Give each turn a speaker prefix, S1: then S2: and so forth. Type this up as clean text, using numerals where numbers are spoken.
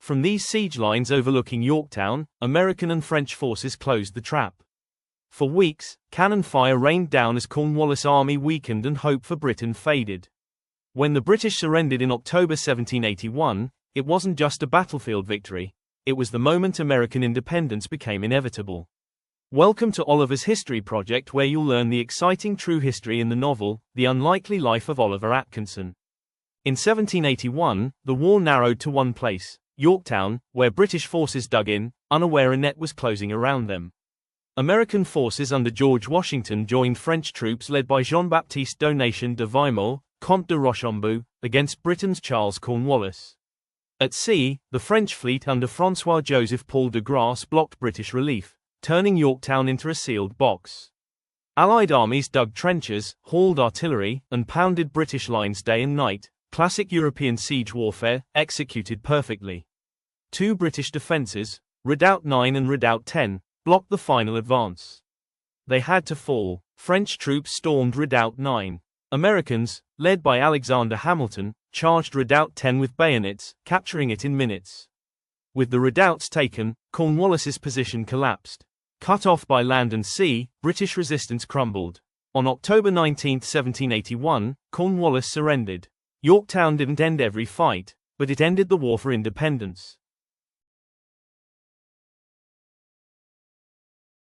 S1: From these siege lines overlooking Yorktown, American and French forces closed the trap. For weeks, cannon fire rained down as Cornwallis' army weakened and hope for Britain faded. When the British surrendered in October 1781, it wasn't just a battlefield victory, it was the moment American independence became inevitable. Welcome to Oliver's History Project, where you'll learn the exciting true history in the novel, The Unlikely Life of Oliver Atkinson. In 1781, the war narrowed to one place, Yorktown, where British forces dug in, unaware a net was closing around them. American forces under George Washington joined French troops led by Jean-Baptiste Donation de Vimours, Comte de Rochambeau, against Britain's Charles Cornwallis. At sea, the French fleet under François-Joseph Paul de Grasse blocked British relief, turning Yorktown into a sealed box. Allied armies dug trenches, hauled artillery, and pounded British lines day and night. Classic European siege warfare, executed perfectly. Two British defences, Redoubt 9 and Redoubt 10, blocked the final advance. They had to fall. French troops stormed Redoubt 9. Americans, led by Alexander Hamilton, charged Redoubt 10 with bayonets, capturing it in minutes. With the redoubts taken, Cornwallis's position collapsed. Cut off by land and sea, British resistance crumbled. On October 19, 1781, Cornwallis surrendered. Yorktown didn't end every fight, but it ended the war for independence.